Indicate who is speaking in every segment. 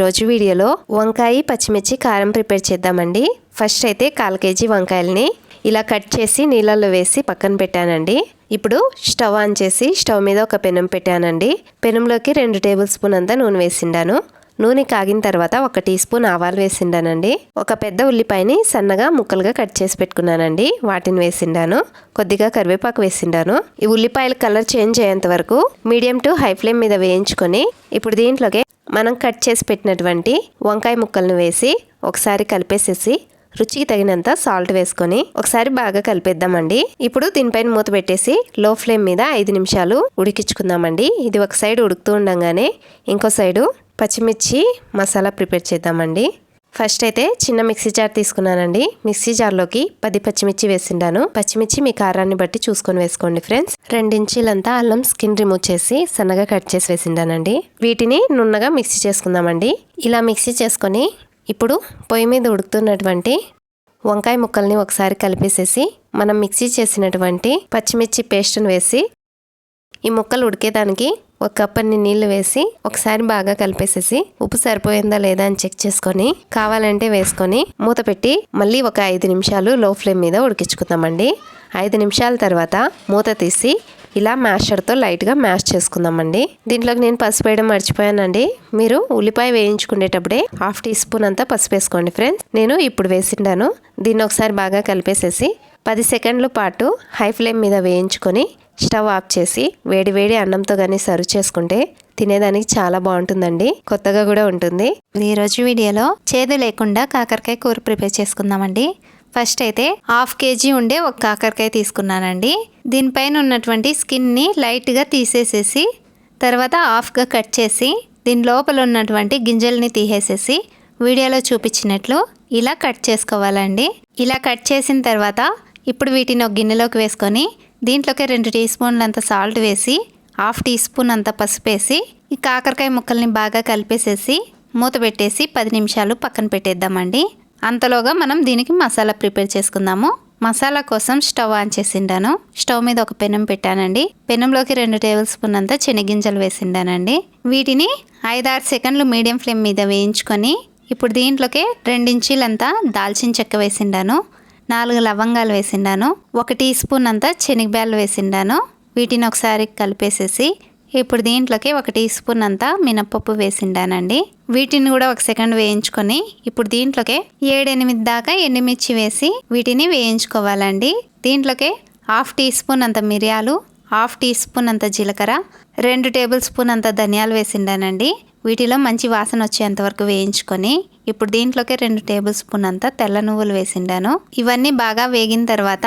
Speaker 1: రోజు వీడియోలో వంకాయ పచ్చిమిర్చి కారం ప్రిపేర్ చేద్దామండి. ఫస్ట్ అయితే 1/4 కేజీ వంకాయల్ని ఇలా కట్ చేసి నీళ్ళల్లో వేసి పక్కన పెట్టానండి. ఇప్పుడు స్టవ్ ఆన్ చేసి స్టవ్ మీద ఒక పెనం పెట్టానండి. పెనంలోకి 2 టేబుల్ స్పూన్ అంతా నూనె వేసిండాను. నూనె కాగిన తర్వాత 1 టీ స్పూన్ ఆవాలు వేసిండానండి. ఒక పెద్ద ఉల్లిపాయని సన్నగా ముక్కలుగా కట్ చేసి పెట్టుకున్నానండి. వాటిని వేసిండాను. కొద్దిగా కరివేపాకు వేసిండాను. ఈ ఉల్లిపాయల కలర్ చేంజ్ అయ్యేంత వరకు మీడియం టు హై ఫ్లేమ్ మీద వేయించుకొని ఇప్పుడు దీంట్లోకి మనం కట్ చేసి పెట్టినటువంటి వంకాయ ముక్కలను వేసి ఒకసారి కలిపేసేసి రుచికి తగినంత సాల్ట్ వేసుకొని ఒకసారి బాగా కలిపేద్దామండి. ఇప్పుడు దీనిపైన మూత పెట్టేసి లో ఫ్లేమ్ మీద 5 నిమిషాలు ఉడికించుకుందామండి. ఇది ఒక సైడ్ ఉడుకుతూ ఉండగానే ఇంకో సైడు పచ్చిమిర్చి మసాలా ప్రిపేర్ చేద్దామండి. ఫస్ట్ అయితే చిన్న మిక్సీ జార్ తీసుకున్నానండి. మిక్సీ జార్లోకి 10 పచ్చిమిర్చి వేసిండాను. పచ్చిమిర్చి మీ కారాన్ని బట్టి చూసుకొని వేసుకోండి ఫ్రెండ్స్. 2 ఇంచీలంతా అల్లం స్కిన్ రిమూవ్ చేసి సన్నగా కట్ చేసి వేసిండానండి. వీటిని నున్నగా మిక్సీ చేసుకుందామండి. ఇలా మిక్సీ చేసుకొని ఇప్పుడు పొయ్యి మీద ఉడుకుతున్నటువంటి వంకాయ ముక్కల్ని ఒకసారి కలిపేసేసి మనం మిక్సీ చేసినటువంటి పచ్చిమిర్చి పేస్ట్ని వేసి ఈ ముక్కలు ఉడికేదానికి 1 కప్పని నీళ్లు వేసి ఒకసారి బాగా కలిపేసేసి ఉప్పు సరిపోయిందా లేదా అని చెక్ చేసుకొని కావాలంటే వేసుకొని మూత పెట్టి మళ్ళీ ఒక 5 నిమిషాలు లో ఫ్లేమ్ మీద ఉడికించుకుందామండి. 5 నిమిషాల తర్వాత మూత తీసి ఇలా మ్యాషర్తో లైట్గా మ్యాష్ చేసుకుందామండి. దీంట్లోకి నేను పసుపు వేయడం మర్చిపోయానండి. మీరు ఉల్లిపాయ వేయించుకునేటప్పుడే 1/2 టీ స్పూన్ అంతా పసుపు వేసుకోండి ఫ్రెండ్స్. నేను ఇప్పుడు వేసిండాను. దీన్ని ఒకసారి బాగా కలిపేసేసి 10 సెకండ్ల పాటు హై ఫ్లేమ్ మీద వేయించుకొని స్టవ్ ఆఫ్ చేసి వేడి వేడి అన్నంతో కానీ సర్వ్ చేసుకుంటే తినేదానికి చాలా బాగుంటుందండి. కొత్తగా కూడా ఉంటుంది.
Speaker 2: ఈరోజు వీడియోలో చేదు లేకుండా కాకరకాయ కూర ప్రిపేర్ చేసుకుందామండి. ఫస్ట్ అయితే 1/2 కేజీ ఉండే ఒక కాకరకాయ తీసుకున్నానండి. దీనిపైన ఉన్నటువంటి స్కిన్ని లైట్గా తీసేసేసి తర్వాత హాఫ్గా కట్ చేసి దీని లోపల ఉన్నటువంటి గింజల్ని తీసేసేసి వీడియోలో చూపించినట్లు ఇలా కట్ చేసుకోవాలండి. ఇలా కట్ చేసిన తర్వాత ఇప్పుడు వీటిని ఒక గిన్నెలోకి వేసుకొని దీంట్లోకి 2 టీ స్పూన్లు అంత సాల్ట్ వేసి 1/2 టీ స్పూన్ అంత పసుపు వేసి ఈ కాకరకాయ ముక్కల్ని బాగా కలిపేసేసి మూత పెట్టేసి 10 నిమిషాలు పక్కన పెట్టేద్దామండి. అంతలోగా మనం దీనికి మసాలా ప్రిపేర్ చేసుకుందాము. మసాలా కోసం స్టవ్ ఆన్ చేసిండాను. స్టవ్ మీద ఒక పెనం పెట్టానండి. పెనంలోకి 2 టేబుల్ స్పూన్ అంతా శనగింజలు వేసిండానండి. వీటిని 5-6 సెకండ్లు మీడియం ఫ్లేమ్ మీద వేయించుకొని ఇప్పుడు దీంట్లోకి 2 ఇంచీలంతా దాల్చిన చెక్క వేసిండాను. 4 లవంగాలు వేసిండాను. 1 టీ స్పూన్ అంతా శనగబ్యాలు వేసిండాను. వీటిని ఒకసారి కలిపేసేసి ఇప్పుడు దీంట్లోకి 1 టీ స్పూన్ అంతా మినపప్పు వేసిండానండి. వీటిని కూడా 1 సెకండ్ వేయించుకొని ఇప్పుడు దీంట్లోకి 7-8 దాకా ఎండుమిర్చి వేసి వీటిని వేయించుకోవాలండి. దీంట్లోకి 1/2 టీ స్పూన్ అంత మిరియాలు, 1/2 టీ స్పూన్ అంత జీలకర్ర, 2 టేబుల్ స్పూన్ అంత ధనియాలు వేసిండానండి. వీటిలో మంచి వాసన వచ్చేంత వరకు వేయించుకొని ఇప్పుడు దీంట్లోకి 2 టేబుల్ స్పూన్ అంతా తెల్ల నువ్వులు వేసిండాను. ఇవన్నీ బాగా వేగిన తర్వాత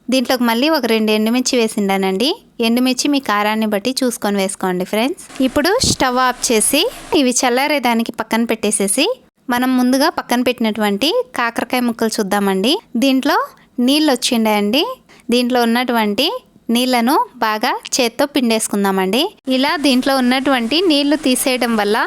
Speaker 2: దీంట్లోకి మళ్ళీ ఒక 2 ఎండుమిర్చి వేసిండానండి. ఎండుమిర్చి మీ కారాన్ని బట్టి చూసుకొని వేసుకోండి ఫ్రెండ్స్. ఇప్పుడు స్టవ్ ఆఫ్ చేసి ఇవి చల్లారేదానికి పక్కన పెట్టేసేసి మనం ముందుగా పక్కన పెట్టినటువంటి కాకరకాయ ముక్కలు చూద్దామండి. దీంట్లో నీళ్ళు వచ్చిండాయండి. దీంట్లో ఉన్నటువంటి నీళ్లను బాగా చేత్తో పిండేసుకుందామండి. ఇలా దీంట్లో ఉన్నటువంటి నీళ్లు తీసేయడం వల్ల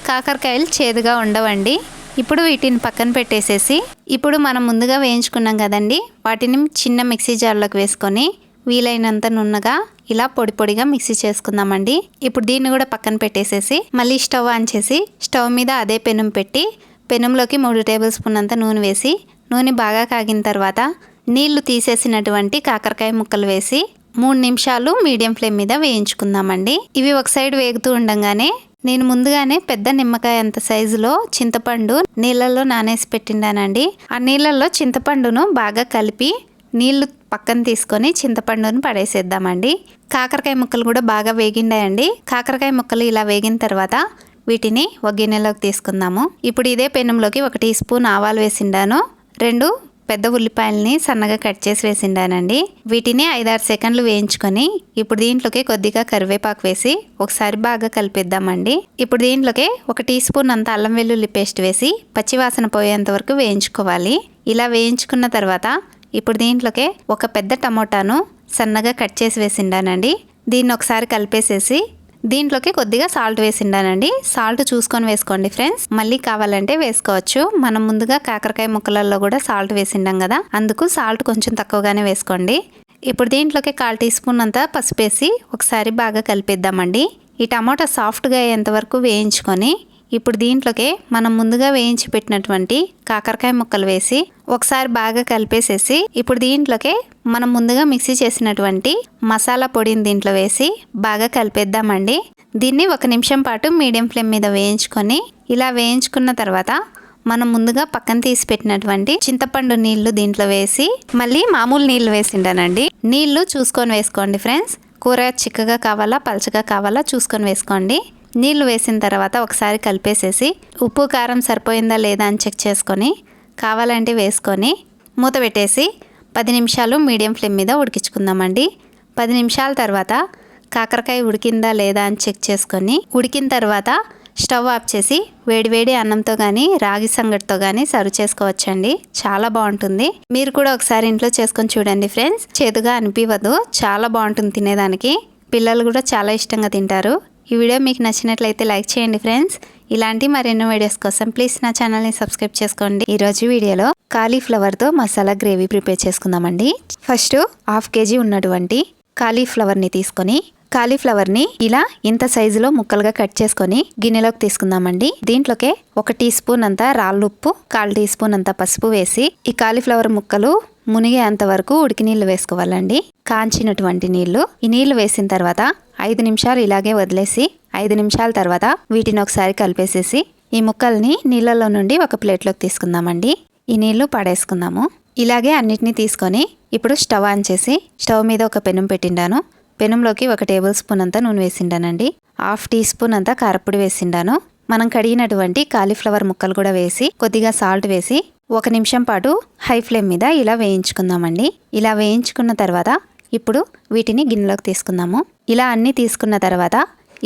Speaker 2: కాకరకాయలు చేదుగా ఉండవండి. ఇప్పుడు వీటిని పక్కన పెట్టేసేసి ఇప్పుడు మనం ముందుగా వేయించుకున్నాం కదండి, వాటిని చిన్న మిక్సీ జార్లోకి వేసుకొని వీలైనంత నున్నగా ఇలా పొడి పొడిగా మిక్సీ చేసుకుందామండి. ఇప్పుడు దీన్ని కూడా పక్కన పెట్టేసేసి మళ్ళీ స్టవ్ ఆన్ చేసి స్టవ్ మీద అదే పెనం పెట్టి పెనంలోకి 3 టేబుల్ స్పూన్ అంత నూనె వేసి నూనె బాగా కాగిన తర్వాత నీళ్లు తీసేసినటువంటి కాకరకాయ ముక్కలు వేసి 3 నిమిషాలు మీడియం ఫ్లేమ్ మీద వేయించుకుందామండి. ఇవి ఒక సైడ్ వేగుతూ ఉండగానే నేను ముందుగానే పెద్ద నిమ్మకాయ అంత సైజులో చింతపండు నీళ్ళల్లో నానేసి పెట్టిండానండి. ఆ నీళ్ళల్లో చింతపండును బాగా కలిపి నీళ్లు పక్కన తీసుకొని చింతపండును పడేసేద్దామండి. కాకరకాయ ముక్కలు కూడా బాగా వేగిండాయండి. కాకరకాయ ముక్కలు ఇలా వేగిన తర్వాత వీటిని ఒక గిన్నెలోకి తీసుకుందాము. ఇప్పుడు ఇదే పెనంలోకి 1 టీ స్పూన్ ఆవాలు వేసిండాను. 2 పెద్ద ఉల్లిపాయలని సన్నగా కట్ చేసి వేసిండానండి. వీటిని 5-6 సెకండ్లు వేయించుకొని ఇప్పుడు దీంట్లోకి కొద్దిగా కరివేపాకు వేసి ఒకసారి బాగా కలిపేద్దామండి. ఇప్పుడు దీంట్లోకి 1 టీ స్పూన్ అంత అల్లం వెల్లుల్లి పేస్ట్ వేసి పచ్చివాసన పోయేంత వరకు వేయించుకోవాలి. ఇలా వేయించుకున్న తర్వాత ఇప్పుడు దీంట్లోకి ఒక పెద్ద టమోటాను సన్నగా కట్ చేసి వేసిండానండి. దీన్ని ఒకసారి కలిపేసేసి దీంట్లోకి కొద్దిగా సాల్ట్ వేసిండానండి. సాల్ట్ చూసుకొని వేసుకోండి ఫ్రెండ్స్. మళ్ళీ కావాలంటే వేసుకోవచ్చు. మనం ముందుగా కాకరకాయ ముక్కలలో కూడా సాల్ట్ వేసిండాం కదా, అందుకు సాల్ట్ కొంచెం తక్కువగానే వేసుకోండి. ఇప్పుడు దీంట్లోకి 1/4 టీ స్పూన్ అంతా పసుపు వేసి ఒకసారి బాగా కలిపేద్దామండి. ఈ టమాటా సాఫ్ట్గా అయ్యేంత వరకు వేయించుకొని ఇప్పుడు దీంట్లోకి మనం ముందుగా వేయించి పెట్టినటువంటి కాకరకాయ ముక్కలు వేసి ఒకసారి బాగా కలిపేసేసి ఇప్పుడు దీంట్లోకి మనం ముందుగా మిక్సీ చేసినటువంటి మసాలా పొడిని దీంట్లో వేసి బాగా కలిపేద్దామండి. దీన్ని 1 నిమిషం పాటు మీడియం ఫ్లేమ్ మీద వేయించుకొని ఇలా వేయించుకున్న తర్వాత మనం ముందుగా పక్కన తీసి పెట్టినటువంటి చింతపండు నీళ్లు దీంట్లో వేసి మళ్ళీ మామూలు నీళ్లు వేసిండానండి. నీళ్లు చూసుకొని వేసుకోండి ఫ్రెండ్స్. కూర చిక్కగా కావాలా పలచగా కావాలా చూసుకొని వేసుకోండి. నీళ్లు వేసిన తర్వాత ఒకసారి కలిపేసేసి ఉప్పు కారం సరిపోయిందా లేదా అని చెక్ చేసుకొని కావాలంటే వేసుకొని మూత పెట్టేసి 10 నిమిషాలు మీడియం ఫ్లేమ్ మీద ఉడికించుకుందామండి. 10 నిమిషాల తర్వాత కాకరకాయ ఉడికిందా లేదా అని చెక్ చేసుకొని ఉడికిన తర్వాత స్టవ్ ఆఫ్ చేసి వేడివేడి అన్నంతో కానీ రాగి సంగటితో కానీ సర్వ్ చేసుకోవచ్చండి. చాలా బాగుంటుంది. మీరు కూడా ఒకసారి ఇంట్లో చేసుకొని చూడండి ఫ్రెండ్స్. చేదుగా అనిపించదు, చాలా బాగుంటుంది తినేదానికి. పిల్లలు కూడా చాలా ఇష్టంగా తింటారు. ఈ వీడియో మీకు నచ్చినట్లయితే లైక్ చేయండి ఫ్రెండ్స్. ఇలాంటి మరెన్నో వీడియోస్ కోసం ప్లీజ్ నా ఛానల్ని సబ్స్క్రైబ్ చేసుకోండి. ఈరోజు వీడియోలో కాలీఫ్లవర్తో మసాలా గ్రేవీ ప్రిపేర్ చేసుకుందామండి. ఫస్ట్ 1/2 kg ఉన్నటువంటి కాలీఫ్లవర్ని తీసుకొని కాలీఫ్లవర్ని ఇలా ఇంత సైజులో ముక్కలుగా కట్ చేసుకొని గిన్నెలోకి తీసుకుందామండి. దీంట్లోకే 1 టీ స్పూన్ అంతా రాళ్ళుప్పు, 1/4 టీ స్పూన్ అంతా పసుపు వేసి ఈ కాలీఫ్లవర్ ముక్కలు మునిగేంత వరకు ఉడికి నీళ్లు వేసుకోవాలండి. కాంచినటువంటి నీళ్లు. ఈ నీళ్లు వేసిన తర్వాత 5 నిమిషాలు ఇలాగే వదిలేసి 5 నిమిషాల తర్వాత వీటిని ఒకసారి కలిపేసేసి ఈ ముక్కల్ని నీళ్ళలో నుండి ఒక ప్లేట్లోకి తీసుకుందామండి. ఈ నీళ్లు పడేసుకుందాము. ఇలాగే అన్నిటినీ తీసుకొని ఇప్పుడు స్టవ్ ఆన్ చేసి స్టవ్ మీద ఒక పెనం పెట్టిండాను. పెనంలోకి 1 టేబుల్ స్పూన్ అంతా నూనె వేసిండానండి. 1/2 టీ స్పూన్ అంతా కారపొడి వేసిండాను. మనం కడిగినటువంటి కాలీఫ్లవర్ ముక్కలు కూడా వేసి కొద్దిగా సాల్ట్ వేసి 1 నిమిషం పాటు హై ఫ్లేమ్ మీద ఇలా వేయించుకుందామండి. ఇలా వేయించుకున్న తర్వాత ఇప్పుడు వీటిని గిన్నెలోకి తీసుకుందాము. ఇలా అన్నీ తీసుకున్న తర్వాత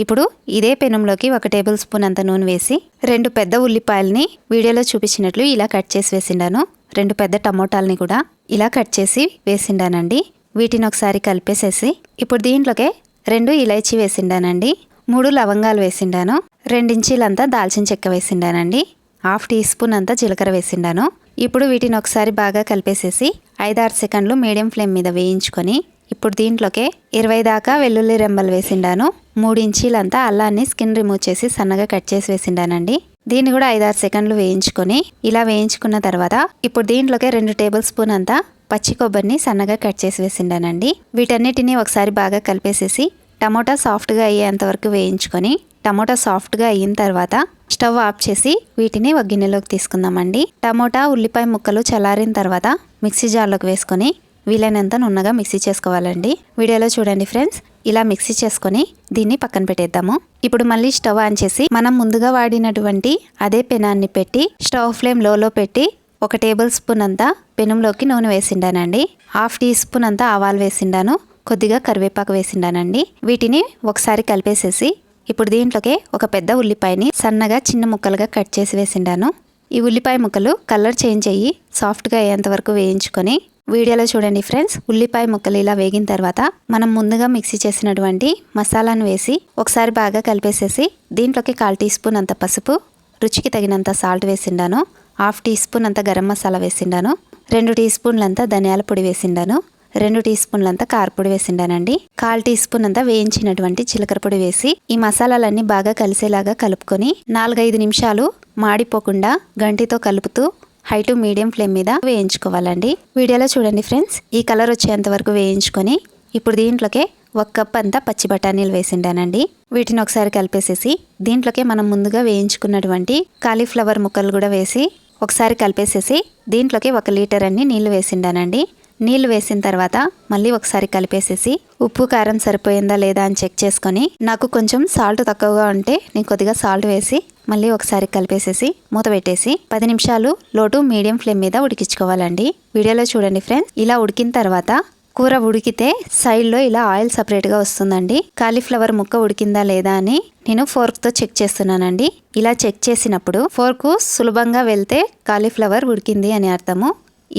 Speaker 2: ఇప్పుడు ఇదే పెనంలోకి 1 టేబుల్ స్పూన్ అంత నూనె వేసి 2 పెద్ద ఉల్లిపాయల్ని వీడియోలో చూపించినట్లు ఇలా కట్ చేసి వేసిండాను. 2 పెద్ద టమోటాలని కూడా ఇలా కట్ చేసి వేసిండానండి. వీటిని ఒకసారి కలిపేసేసి ఇప్పుడు దీంట్లోకే 2 ఇలైచీ వేసిండానండి. 3 లవంగాలు వేసిండాను. 2 ఇంచీలంతా దాల్చిన చెక్క వేసిండానండి. 1/2 టీ స్పూన్ అంతా జీలకర్ర వేసిండాను. ఇప్పుడు వీటిని ఒకసారి బాగా కలిపేసేసి 5-6 సెకండ్లు మీడియం ఫ్లేమ్ మీద వేయించుకొని ఇప్పుడు దీంట్లోకే 20 దాకా వెల్లుల్లి రెమ్మలు వేసిండాను. 3 ఇంచీలంతా అల్లాన్ని స్కిన్ రిమూవ్ చేసి సన్నగా కట్ చేసి వేసిండానండి. దీన్ని కూడా 5-6 సెకండ్లు వేయించుకొని ఇలా వేయించుకున్న తర్వాత ఇప్పుడు దీంట్లోకే 2 టేబుల్ స్పూన్ అంతా పచ్చి కొబ్బరిని సన్నగా కట్ చేసి వేసిండానండి. వీటన్నిటిని ఒకసారి బాగా కలిపేసేసి టమోటా సాఫ్ట్గా అయ్యేంత వరకు వేయించుకొని టమోటా సాఫ్ట్గా అయిన తర్వాత స్టవ్ ఆఫ్ చేసి వీటిని ఒక గిన్నెలోకి తీసుకుందామండి. టమోటా ఉల్లిపాయ ముక్కలు చల్లారిన తర్వాత మిక్సీ జార్లోకి వేసుకొని వీలైనంత నున్నగా మిక్సీ చేసుకోవాలండి. వీడియోలో చూడండి ఫ్రెండ్స్. ఇలా మిక్సీ చేసుకొని దీన్ని పక్కన పెట్టేద్దాము. ఇప్పుడు మళ్ళీ స్టవ్ ఆన్ చేసి మనం ముందుగా వాడినటువంటి అదే పెనాన్ని పెట్టి స్టవ్ ఫ్లేమ్ లోలో పెట్టి 1 టేబుల్ స్పూన్ అంతా పెనంలోకి నూనె వేసిండానండి. 1/2 టీ స్పూన్ అంతా ఆవాలు వేసిండాను. కొద్దిగా కరివేపాకు వేసిండానండి. వీటిని ఒకసారి కలిపేసేసి ఇప్పుడు దీంట్లోకి 1 పెద్ద ఉల్లిపాయని సన్నగా చిన్న ముక్కలుగా కట్ చేసి వేసిండాను. ఈ ఉల్లిపాయ ముక్కలు కలర్ చేంజ్ అయ్యి సాఫ్ట్గా అయ్యేంత వరకు వేయించుకొని వీడియోలో చూడండి ఫ్రెండ్స్. ఉల్లిపాయ ముక్కలు ఇలా వేగిన తర్వాత మనం ముందుగా మిక్సీ చేసినటువంటి మసాలాను వేసి ఒకసారి బాగా కలిపేసేసి దీంట్లోకి 1/4 టీ స్పూన్ అంత పసుపు, రుచికి తగినంత సాల్ట్ వేసిండాను. 1/2 టీ స్పూన్ అంత గరం మసాలా వేసిండాను. 2 టీ స్పూన్లంతా ధనియాల పొడి వేసిండాను. 2 టీ స్పూన్లంతా కారపొడి వేసిండానండి. 1/4 టీ స్పూన్ అంతా వేయించినటువంటి జీలకర్ర పొడి వేసి ఈ మసాలాలన్నీ బాగా కలిసేలాగా కలుపుకొని 4-5 నిమిషాలు మాడిపోకుండా గంటితో కలుపుతూ హై టు మీడియం ఫ్లేమ్ మీద వేయించుకోవాలండి. వీడియోలో చూడండి ఫ్రెండ్స్. ఈ కలర్ వచ్చేంత వరకు వేయించుకొని ఇప్పుడు దీంట్లోకే 1 కప్ అంతా పచ్చి బఠానీలు వేసిండానండి. వీటిని ఒకసారి కలిపేసేసి దీంట్లోకే మనం ముందుగా వేయించుకున్నటువంటి కాలీఫ్లవర్ ముక్కలు కూడా వేసి ఒకసారి కలిపేసేసి దీంట్లోకి 1 లీటర్ అన్ని నీళ్లు వేసిండానండి. నీళ్లు వేసిన తర్వాత మళ్ళీ ఒకసారి కలిపేసేసి ఉప్పు కారం సరిపోయిందా లేదా అని చెక్ చేసుకొని నాకు కొంచెం సాల్ట్ తక్కువగా ఉంటే నేను కొద్దిగా సాల్ట్ వేసి మళ్ళీ ఒకసారి కలిపేసేసి మూత పెట్టేసి 10 నిమిషాలు లో టు మీడియం ఫ్లేమ్ మీద ఉడికించుకోవాలండి. వీడియోలో చూడండి ఫ్రెండ్స్. ఇలా ఉడికిన తర్వాత కూర ఉడికితే సైడ్లో ఇలా ఆయిల్ సపరేట్గా వస్తుందండి. కాలీఫ్లవర్ ముక్క ఉడికిందా లేదా అని నేను ఫోర్క్తో చెక్ చేస్తున్నానండి. ఇలా చెక్ చేసినప్పుడు ఫోర్కు సులభంగా వెళ్తే కాలీఫ్లవర్ ఉడికింది అని అర్థము.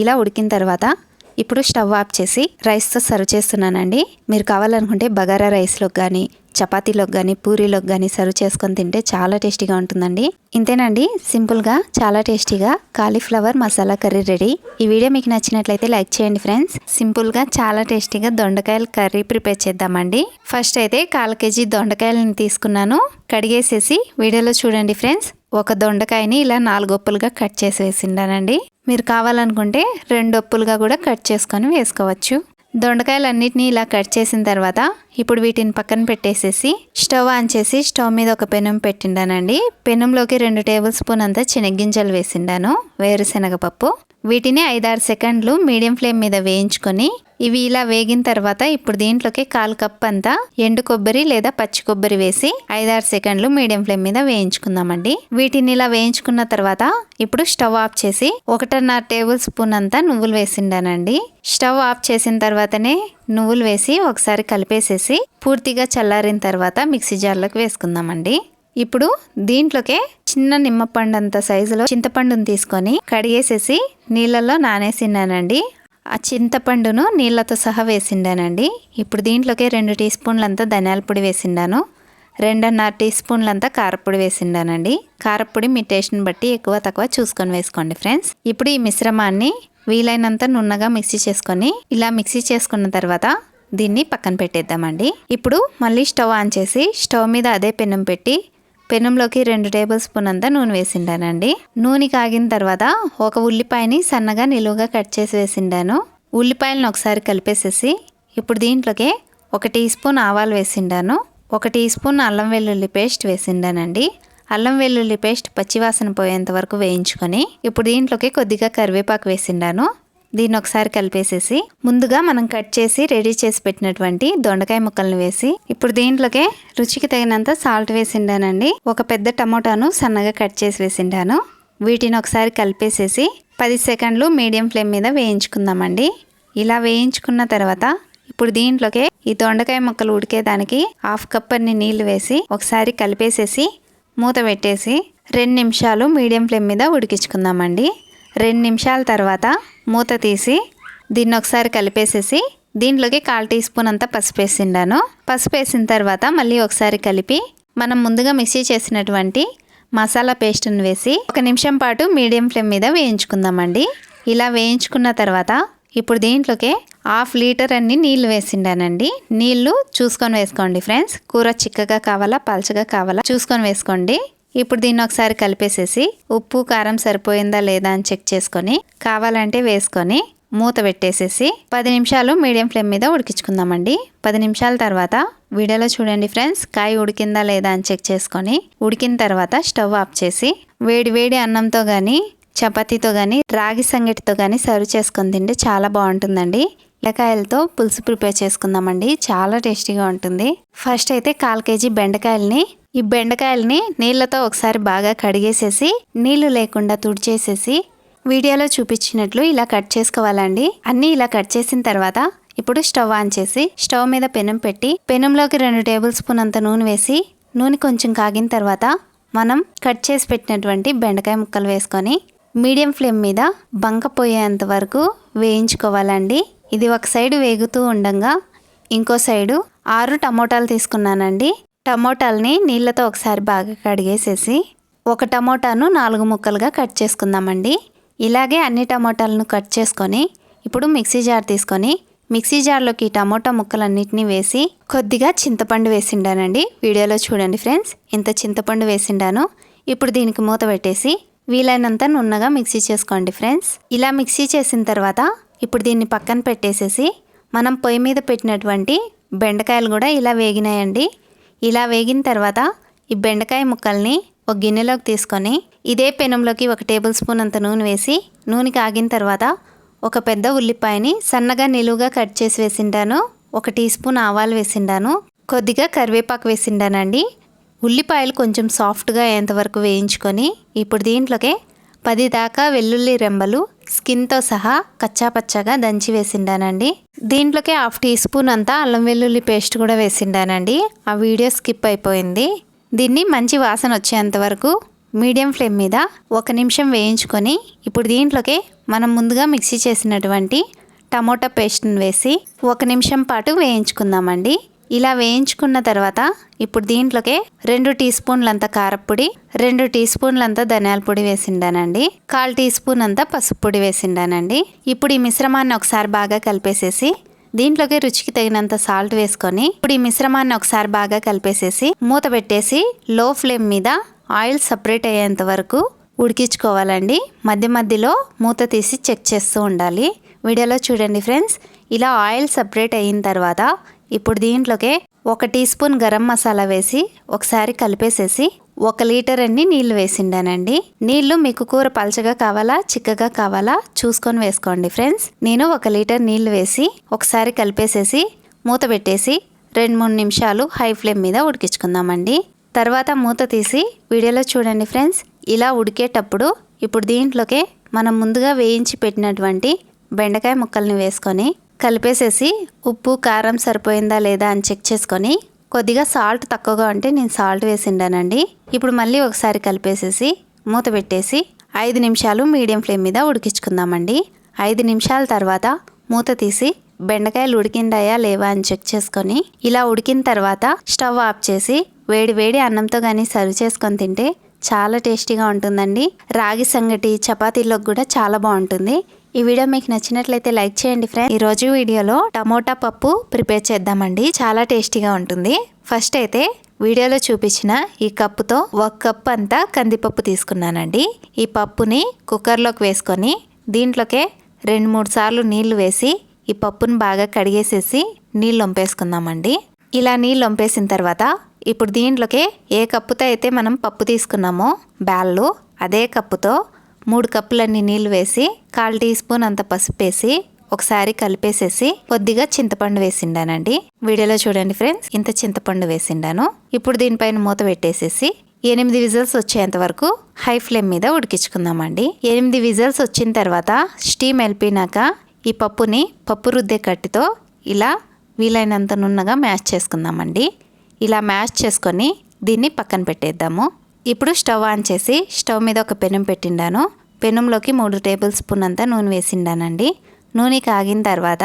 Speaker 2: ఇలా ఉడికిన తర్వాత ఇప్పుడు స్టవ్ ఆఫ్ చేసి రైస్తో సర్వ్ చేస్తున్నానండి. మీరు కావాలనుకుంటే బగారా రైస్లోకి కానీ చపాతీలోకి కానీ పూరీలోకి కానీ సర్వ్ చేసుకొని తింటే చాలా టేస్టీగా ఉంటుందండి. ఇంతేనండి, సింపుల్గా చాలా టేస్టీగా కాలీఫ్లవర్ మసాలా కర్రీ రెడీ. ఈ వీడియో మీకు నచ్చినట్లయితే లైక్ చేయండి ఫ్రెండ్స్. సింపుల్గా చాలా టేస్టీగా దొండకాయల కర్రీ ప్రిపేర్ చేద్దామండి. ఫస్ట్ అయితే 1/4 కేజీ దొండకాయలను తీసుకున్నాను. కడిగేసేసి వీడియోలో చూడండి ఫ్రెండ్స్. ఒక దొండకాయని ఇలా 4 ఒప్పులుగా కట్ చేసి వేసిండానండి. మీరు కావాలనుకుంటే 2 ఒప్పులుగా కూడా కట్ చేసుకొని వేసుకోవచ్చు. దొండకాయలన్నిటిని ఇలా కట్ చేసిన తర్వాత ఇప్పుడు వీటిని పక్కన పెట్టేసేసి స్టవ్ ఆన్ చేసి స్టవ్ మీద ఒక పెనం పెట్టిండానండి. పెనంలోకి 2 టేబుల్ స్పూన్ అంతా శనగ్గింజలు వేసిండాను, వేరుశనగపప్పు. వీటిని 5-6 సెకండ్లు మీడియం ఫ్లేమ్ మీద వేయించుకొని ఇవి ఇలా వేగిన తర్వాత ఇప్పుడు దీంట్లోకి 1/4 కప్ అంతా ఎండు కొబ్బరి లేదా పచ్చి కొబ్బరి వేసి 5-6 సెకండ్లు మీడియం ఫ్లేమ్ మీద వేయించుకుందామండి. వీటిని ఇలా వేయించుకున్న తర్వాత ఇప్పుడు స్టవ్ ఆఫ్ చేసి 1.5 టేబుల్ స్పూన్ అంతా నువ్వులు వేసిండానండి. స్టవ్ ఆఫ్ చేసిన తర్వాతనే నువ్వులు వేసి ఒకసారి కలిపేసేసి పూర్తిగా చల్లారిన తర్వాత మిక్సీ జార్లోకి వేసుకుందామండి. ఇప్పుడు దీంట్లోకే చిన్న నిమ్మపండు అంత సైజులో చింతపండును తీసుకొని కడిగేసేసి నీళ్ళల్లో నానేసినానండి. ఆ చింతపండును నీళ్ళతో సహా వేసిండానండి. ఇప్పుడు దీంట్లోకి 2 టీ స్పూన్లంతా ధనియాల పొడి వేసిండాను, 2.5 టీ స్పూన్లంతా కారపొడి వేసిండానండి. కారపొడి మీ టేస్ట్ని బట్టి ఎక్కువ తక్కువ చూసుకొని వేసుకోండి ఫ్రెండ్స్. ఇప్పుడు ఈ మిశ్రమాన్ని వీలైనంత నున్నగా మిక్సీ చేసుకొని ఇలా మిక్సీ చేసుకున్న తర్వాత దీన్ని పక్కన పెట్టేద్దామండి. ఇప్పుడు మళ్ళీ స్టవ్ ఆన్ చేసి స్టవ్ మీద అదే పెనం పెట్టి పెనంలోకి 2 టేబుల్ స్పూన్ అంతా నూనె వేసిండానండి. నూనె కాగిన తర్వాత ఒక ఉల్లిపాయని సన్నగా నిలువుగా కట్ చేసి వేసిండాను. ఉల్లిపాయలను ఒకసారి కలిపేసేసి ఇప్పుడు దీంట్లోకి 1 టీ స్పూన్ ఆవాలు వేసిండాను, 1 టీ స్పూన్ అల్లం వెల్లుల్లి పేస్ట్ వేసిండానండి. అల్లం వెల్లుల్లి పేస్ట్ పచ్చివాసన పోయేంత వరకు వేయించుకొని ఇప్పుడు దీంట్లోకి కొద్దిగా కరివేపాకు వేసిండాను. దీన్ని ఒకసారి కలిపేసేసి ముందుగా మనం కట్ చేసి రెడీ చేసి పెట్టినటువంటి దొండకాయ ముక్కలను వేసి ఇప్పుడు దీంట్లోకి రుచికి తగినంత సాల్ట్ వేసిండానండి. ఒక పెద్ద టమోటాను సన్నగా కట్ చేసి వేసిండాను. వీటిని ఒకసారి కలిపేసేసి 10 సెకండ్లు మీడియం ఫ్లేమ్ మీద వేయించుకుందామండి. ఇలా వేయించుకున్న తర్వాత ఇప్పుడు దీంట్లోకి ఈ దొండకాయ ముక్కలు ఉడికేదానికి 1/2 కప్ అన్ని నీళ్లు వేసి ఒకసారి కలిపేసేసి మూత పెట్టేసి 2 నిమిషాలు మీడియం ఫ్లేమ్ మీద ఉడికించుకుందామండి. 2 నిమిషాల తర్వాత మూత తీసి దీన్ని ఒకసారి కలిపేసేసి దీంట్లోకి 1/4 టీ స్పూన్ అంతా పసుపు వేసిండాను. పసుపు వేసిన తర్వాత మళ్ళీ ఒకసారి కలిపి మనం ముందుగా మిక్సీ చేసినటువంటి మసాలా పేస్ట్ని వేసి 1 నిమిషం పాటు మీడియం ఫ్లేమ్ మీద వేయించుకుందామండి. ఇలా వేయించుకున్న తర్వాత ఇప్పుడు దీంట్లోకి 1/2 లీటర్ అన్ని నీళ్లు వేసిండానండి. నీళ్లు చూసుకొని వేసుకోండి ఫ్రెండ్స్. కూర చిక్కగా కావాలా పల్చగా కావాలా చూసుకొని వేసుకోండి. ఇప్పుడు దీన్ని ఒకసారి కలిపేసేసి ఉప్పు కారం సరిపోయిందా లేదా అని చెక్ చేసుకొని కావాలంటే వేసుకొని మూత పెట్టేసేసి 10 నిమిషాలు మీడియం ఫ్లేమ్ మీద ఉడికించుకుందామండి. 10 నిమిషాల తర్వాత వీడియోలో చూడండి ఫ్రెండ్స్, కాయ ఉడికిందా లేదా అని చెక్ చేసుకొని ఉడికిన తర్వాత స్టవ్ ఆఫ్ చేసి వేడి వేడి అన్నంతో కానీ చపాతీతో కానీ రాగి సంగటితో కానీ సర్వ్ చేసుకొని తింటే చాలా బాగుంటుందండి. బెండకాయలతో పులుసు ప్రిపేర్ చేసుకుందామండి. చాలా టేస్టీగా ఉంటుంది. ఫస్ట్ అయితే 1/4 కేజీ బెండకాయలని ఈ బెండకాయలని నీళ్ళతో ఒకసారి బాగా కడిగేసేసి నీళ్లు లేకుండా తుడిచేసేసి వీడియోలో చూపించినట్లు ఇలా కట్ చేసుకోవాలండి. అన్నీ ఇలా కట్ చేసిన తర్వాత ఇప్పుడు స్టవ్ ఆన్ చేసి స్టవ్ మీద పెనం పెట్టి పెనంలోకి 2 టేబుల్ స్పూన్ అంత నూనె వేసి నూనె కొంచెం కాగిన తర్వాత మనం కట్ చేసి పెట్టినటువంటి బెండకాయ ముక్కలు వేసుకొని మీడియం ఫ్లేమ్ మీద బంక పోయేంత వరకు వేయించుకోవాలండి. ఇది ఒక సైడు వేగుతూ ఉండగా ఇంకో సైడు 6 టమోటాలు తీసుకున్నానండి. టమోటాలని నీళ్ళతో ఒకసారి బాగా కడిగేసేసి ఒక టమోటాను 4 ముక్కలుగా కట్ చేసుకుందామండి. ఇలాగే అన్ని టమోటాలను కట్ చేసుకొని ఇప్పుడు మిక్సీ జార్ తీసుకొని మిక్సీ జార్లోకి టమోటా ముక్కలన్నిటిని వేసి కొద్దిగా చింతపండు వేసిండానండి. వీడియోలో చూడండి ఫ్రెండ్స్, ఇంత చింతపండు వేసిండాను. ఇప్పుడు దీనికి మూత పెట్టేసి వీలైనంత నున్నగా మిక్సీ చేసుకోండి ఫ్రెండ్స్. ఇలా మిక్సీ చేసిన తర్వాత ఇప్పుడు దీన్ని పక్కన పెట్టేసేసి మనం పొయ్యి మీద పెట్టినటువంటి బెండకాయలు కూడా ఇలా వేగినాయండి. ఇలా వేగిన తర్వాత ఈ బెండకాయ ముక్కల్ని ఒక గిన్నెలోకి తీసుకొని ఇదే పెనంలోకి 1 టేబుల్ స్పూన్ అంత నూనె వేసి నూనె కాగిన తర్వాత ఒక పెద్ద ఉల్లిపాయని సన్నగా నిలువుగా కట్ చేసి వేసిండాను, 1 టీ స్పూన్ ఆవాలు వేసిండాను, కొద్దిగా కరివేపాకు వేసిండానండి. ఉల్లిపాయలు కొంచెం సాఫ్ట్గా అయ్యేంతవరకు వేయించుకొని ఇప్పుడు దీంట్లోకి 10 దాకా వెల్లుల్లి రెమ్మలు స్కిన్తో సహా కచ్చాపచ్చగా దంచి వేసిండానండి. దీంట్లోకి 1/2 టీ స్పూన్ అంతా అల్లం వెల్లుల్లి పేస్ట్ కూడా వేసిండానండి. ఆ వీడియో స్కిప్ అయిపోయింది. దీన్ని మంచి వాసన వచ్చేంత వరకు మీడియం ఫ్లేమ్ మీద 1 నిమిషం వేయించుకొని ఇప్పుడు దీంట్లోకి మనం ముందుగా మిక్సీ చేసినటువంటి టమోటా పేస్ట్ని వేసి 1 నిమిషం పాటు వేయించుకుందామండి. ఇలా వేయించుకున్న తర్వాత ఇప్పుడు దీంట్లోకి 2 టీ స్పూన్లంత కారపొడి, 2 టీ స్పూన్లంత ధనియాల పొడి వేసిండానండి, 1/4 టీ స్పూన్ అంత పసుపు పొడి వేసిండానండి. ఇప్పుడు ఈ మిశ్రమాన్ని ఒకసారి బాగా కలిపేసేసి దీంట్లోకి రుచికి తగినంత సాల్ట్ వేసుకొని ఇప్పుడు ఈ మిశ్రమాన్ని ఒకసారి బాగా కలిపేసేసి మూత పెట్టేసి లో ఫ్లేమ్ మీద ఆయిల్ సపరేట్ అయ్యేంత వరకు ఉడికించుకోవాలండి. మధ్య మధ్యలో మూత తీసి చెక్ చేస్తూ ఉండాలి. వీడియోలో చూడండి ఫ్రెండ్స్, ఇలా ఆయిల్ సపరేట్ అయిన తర్వాత ఇప్పుడు దీంట్లోకి 1 టీ స్పూన్ గరం మసాలా వేసి ఒకసారి కలిపేసేసి 1 లీటర్ అన్ని నీళ్లు వేసిండానండి. నీళ్లు మీకు కూర పలచగా కావాలా చిక్కగా కావాలా చూసుకొని వేసుకోండి ఫ్రెండ్స్. నేను 1 లీటర్ నీళ్లు వేసి ఒకసారి కలిపేసేసి మూత పెట్టేసి 2-3 నిమిషాలు హై ఫ్లేమ్ మీద ఉడికించుకుందామండి. తర్వాత మూత తీసి వీడియోలో చూడండి ఫ్రెండ్స్, ఇలా ఉడికేటప్పుడు ఇప్పుడు దీంట్లోకి మనం ముందుగా వేయించి పెట్టినటువంటి బెండకాయ ముక్కల్ని వేసుకొని కలిపేసేసి ఉప్పు కారం సరిపోయిందా లేదా అని చెక్ చేసుకొని కొద్దిగా సాల్ట్ తక్కువగా ఉంటే నేను సాల్ట్ వేసిండానండి. ఇప్పుడు మళ్ళీ ఒకసారి కలిపేసేసి మూత పెట్టేసి 5 నిమిషాలు మీడియం ఫ్లేమ్ మీద ఉడికించుకుందామండి. 5 నిమిషాల తర్వాత మూత తీసి బెండకాయలు ఉడికిండాయా లేవా అని చెక్ చేసుకొని ఇలా ఉడికిన తర్వాత స్టవ్ ఆఫ్ చేసి వేడి వేడి అన్నంతో కానీ సర్వ్ చేసుకొని తింటే చాలా టేస్టీగా ఉంటుందండి. రాగి సంగటి చపాతీలోకి కూడా చాలా బాగుంటుంది. ఈ వీడియో మీకు నచ్చినట్లయితే లైక్ చేయండి ఫ్రెండ్స్. ఈ రోజు వీడియోలో టమోటా పప్పు ప్రిపేర్ చేద్దామండి. చాలా టేస్టీగా ఉంటుంది. ఫస్ట్ అయితే వీడియోలో చూపించిన ఈ కప్పుతో 1 కప్ అంతా కందిపప్పు తీసుకున్నానండి. ఈ పప్పుని కుక్కర్లోకి వేసుకొని దీంట్లోకే 2-3 సార్లు నీళ్లు వేసి ఈ పప్పును బాగా కడిగేసేసి నీళ్ళు వంపేసుకుందామండి. ఇలా నీళ్ళు వంపేసిన తర్వాత ఇప్పుడు దీంట్లోకి ఏ కప్పుతో అయితే మనం పప్పు తీసుకున్నామో బ్యాళ్ళు అదే కప్పుతో 3 కప్పులన్నీ నీళ్ళు వేసి 1/4 టీ స్పూన్ అంత పసుపు వేసి ఒకసారి కలిపేసేసి కొద్దిగా చింతపండు వేసిండానండి. వీడియోలో చూడండి ఫ్రెండ్స్, ఇంత చింతపండు వేసిండాను. ఇప్పుడు దీనిపైన మూత పెట్టేసేసి 8 విజిల్స్ వచ్చేంత వరకు హై ఫ్లేమ్ మీద ఉడికించుకుందామండి. 8 విజిల్స్ వచ్చిన తర్వాత స్టీమ్ వెళ్ళిపోయినాక ఈ పప్పుని పప్పు రుద్దే కట్టితో ఇలా వీలైనంత నున్నగా మ్యాష్ చేసుకుందామండి. ఇలా మ్యాష్ చేసుకొని దీన్ని పక్కన పెట్టేద్దాము. ఇప్పుడు స్టవ్ ఆన్ చేసి స్టవ్ మీద ఒక పెనం పెట్టిండాను. పెనంలోకి 3 టేబుల్ స్పూన్ అంతా నూనె వేసిండానండి. నూనె కాగిన తర్వాత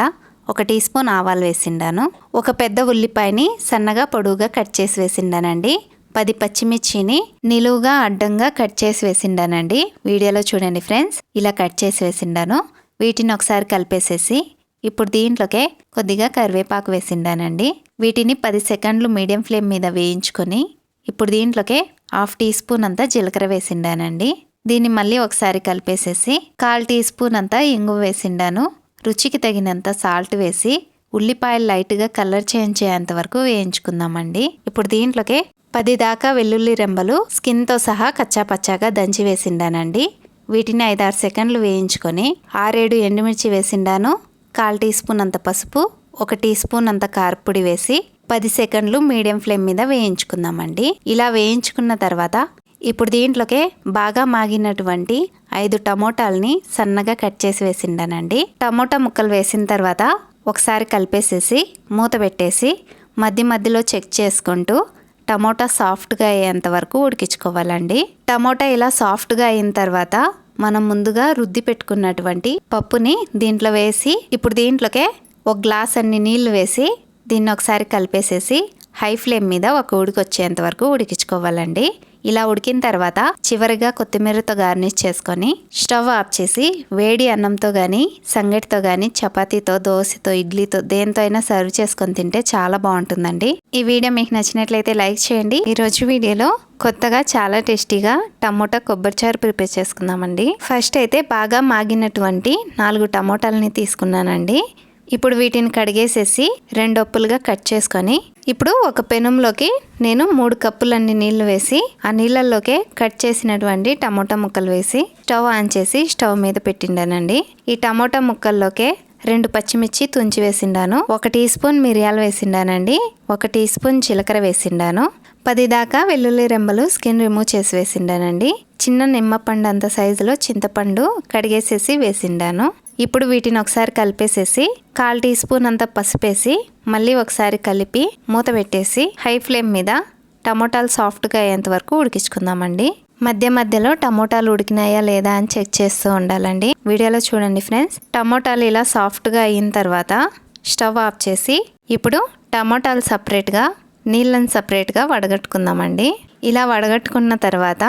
Speaker 2: 1 టీ స్పూన్ ఆవాలు వేసిండాను. ఒక పెద్ద ఉల్లిపాయని సన్నగా పొడువుగా కట్ చేసి వేసిండానండి. 10 పచ్చిమిర్చిని నిలువుగా అడ్డంగా కట్ చేసి వేసిండానండి. వీడియోలో చూడండి ఫ్రెండ్స్, ఇలా కట్ చేసి వేసిండాను. వీటిని ఒకసారి కలిపేసేసి ఇప్పుడు దీంట్లోకే కొద్దిగా కరివేపాకు వేసిండానండి. వీటిని 10 సెకండ్లు మీడియం ఫ్లేమ్ మీద వేయించుకొని ఇప్పుడు దీంట్లోకే 1/2 టీ స్పూన్ అంతా జీలకర్ర వేసిండానండి. దీన్ని మళ్ళీ ఒకసారి కలిపేసేసి 1/4 టీ స్పూన్ అంతా ఇంగువ వేసిండాను. రుచికి తగినంత సాల్ట్ వేసి ఉల్లిపాయలు లైట్గా కలర్ చేంజ్ అయ్యేంత వరకు వేయించుకుందామండి. ఇప్పుడు దీంట్లోకి 10 దాకా వెల్లుల్లి రెమ్మలు స్కిన్తో సహా కచ్చా పచ్చాగా దంచి వేసిండానండి. వీటిని 5-6 సెకండ్లు వేయించుకొని 6-7 ఎండుమిర్చి వేసిండాను. 1/4 టీ స్పూన్ అంత పసుపు, 1 టీ స్పూన్ అంత కారపొడి వేసి 10 సెకండ్లు మీడియం ఫ్లేమ్ మీద వేయించుకుందామండి. ఇలా వేయించుకున్న తర్వాత ఇప్పుడు దీంట్లోకే బాగా మాగినటువంటి 5 టమోటాలని సన్నగా కట్ చేసి వేసిండానండి. టమోటా ముక్కలు వేసిన తర్వాత ఒకసారి కలిపేసేసి మూత పెట్టేసి మధ్య మధ్యలో చెక్ చేసుకుంటూ టమోటా సాఫ్ట్గా అయ్యేంత వరకు ఉడికించుకోవాలండి. టమోటా ఇలా సాఫ్ట్గా అయిన తర్వాత మనం ముందుగా రుద్ది పెట్టుకున్నటువంటి పప్పుని దీంట్లో వేసి ఇప్పుడు దీంట్లోకే 1 గ్లాస్ అన్ని నీళ్లు వేసి దీన్ని ఒకసారి కలిపేసేసి హై ఫ్లేమ్ మీద ఒక ఉడికి వచ్చేంత వరకు ఉడికించుకోవాలండి. ఇలా ఉడికిన తర్వాత చివరిగా కొత్తిమీరతో గార్నిష్ చేసుకొని స్టవ్ ఆఫ్ చేసి వేడి అన్నంతో కానీ సంగటితో కానీ చపాతీతో దోశతో ఇడ్లీతో దేంతో అయినా సర్వ్ చేసుకొని తింటే చాలా బాగుంటుందండి. ఈ వీడియో మీకు నచ్చినట్లయితే లైక్ చేయండి. ఈ రోజు వీడియోలో కొత్తగా చాలా టేస్టీగా టమోటా కొబ్బరిచారు ప్రిపేర్ చేసుకుందామండి. ఫస్ట్ అయితే బాగా మాగినటువంటి 4 టమోటాలని తీసుకున్నానండి. ఇప్పుడు వీటిని కడిగేసేసి 2 ఒప్పులుగా కట్ చేసుకొని ఇప్పుడు ఒక పెనంలోకి నేను 3 కప్పులన్నీ నీళ్లు వేసి ఆ నీళ్ళల్లోకే కట్ చేసినటువంటి టమోటా ముక్కలు వేసి స్టవ్ ఆన్ చేసి స్టవ్ మీద పెట్టిండానండి. ఈ టమోటా ముక్కల్లోకే 2 పచ్చిమిర్చి తుంచి వేసిండాను. 1 టీ స్పూన్ మిరియాలు వేసిండానండి. 1 టీ స్పూన్ జీలకర్ర వేసిండాను. 10 దాకా వెల్లుల్లి రెమ్మలు స్కిన్ రిమూవ్ చేసి వేసిండానండి. చిన్న నిమ్మపండు అంత సైజులో చింతపండు కడిగేసేసి వేసిండాను. ఇప్పుడు వీటిని ఒకసారి కలిపేసేసి 1/4 టీ స్పూన్ అంత పసుపేసి మళ్ళీ ఒకసారి కలిపి మూత పెట్టేసి హై ఫ్లేమ్ మీద టమోటాలు సాఫ్ట్గా అయ్యేంత వరకు ఉడికించుకుందామండి. మధ్య మధ్యలో టమోటాలు ఉడికినాయా లేదా అని చెక్ చేస్తూ ఉండాలండి. వీడియోలో చూడండి ఫ్రెండ్స్, టమోటాలు ఇలా సాఫ్ట్గా అయిన తర్వాత స్టవ్ ఆఫ్ చేసి ఇప్పుడు టమోటాలు సపరేట్గా నీళ్ళని సపరేట్గా వడగట్టుకుందామండి. ఇలా వడగట్టుకున్న తర్వాత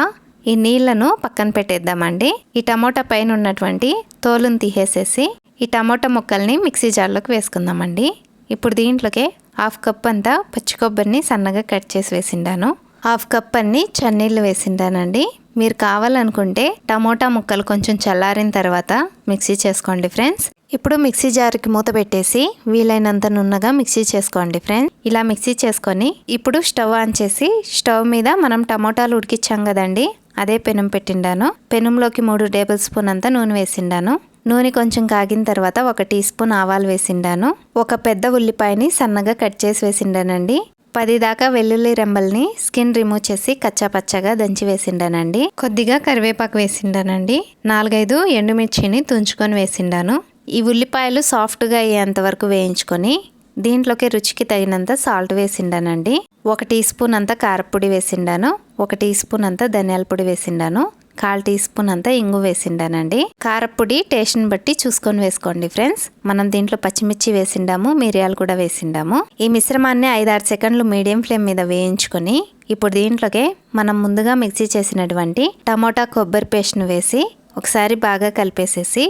Speaker 2: ఈ నీళ్లను పక్కన పెట్టేద్దామండి. ఈ టమోటా పైన ఉన్నటువంటి తోలును తీసేసేసి ఈ టమోటా ముక్కల్ని మిక్సీ జార్లోకి వేసుకుందామండి. ఇప్పుడు దీంట్లోకి 1/2 కప్ అంతా పచ్చి కొబ్బరిని సన్నగా కట్ చేసి వేసిండాను. 1/2 కప్ అన్ని చన్నీళ్ళు వేసిండానండి. మీరు కావాలనుకుంటే టమోటా ముక్కలు కొంచెం చల్లారిన తర్వాత మిక్సీ చేసుకోండి ఫ్రెండ్స్. ఇప్పుడు మిక్సీ జార్కి మూత పెట్టేసి వీలైనంత నున్నగా మిక్సీ చేసుకోండి ఫ్రెండ్స్. ఇలా మిక్సీ చేసుకొని ఇప్పుడు స్టవ్ ఆన్ చేసి స్టవ్ మీద మనం టమోటాలు ఉడికిచ్చాం కదండి, అదే పెనం పెట్టిండాను. పెనంలోకి 3 టేబుల్ స్పూన్ అంతా నూనె వేసిండాను. నూనె కొంచెం కాగిన తర్వాత 1 టీ స్పూన్ ఆవాలు వేసిండాను. ఒక పెద్ద ఉల్లిపాయని సన్నగా కట్ చేసి వేసిండానండి. 10 దాకా వెల్లుల్లి రెమ్మల్ని స్కిన్ రిమూవ్ చేసి కచ్చాపచ్చగా దంచి వేసిండానండి. కొద్దిగా కరివేపాకు వేసిండానండి. 4-5 ఎండుమిర్చిని తుంచుకొని వేసిండాను. ఈ ఉల్లిపాయలు సాఫ్ట్గా అయ్యేంత వరకు వేయించుకొని దీంట్లోకి రుచికి తగినంత సాల్ట్ వేసిండానండి. 1 టీ స్పూన్ అంతా కారపొడి వేసిండాను. 1 టీ స్పూన్ అంతా ధనియాల పొడి వేసిండాను. 1/4 టీ స్పూన్ అంతా ఇంగు వేసిండానండి. కారపొడి టేస్ట్ని బట్టి చూసుకొని వేసుకోండి ఫ్రెండ్స్. మనం దీంట్లో పచ్చిమిర్చి వేసిండాము, మిరియాలు కూడా వేసిండాము. ఈ మిశ్రమాన్ని 5-6 సెకండ్లు మీడియం ఫ్లేమ్ మీద వేయించుకొని ఇప్పుడు దీంట్లోకి మనం ముందుగా మిక్సీ చేసినటువంటి టమోటా కొబ్బరి పేస్ట్ను వేసి ఒకసారి బాగా కలిపేసేసి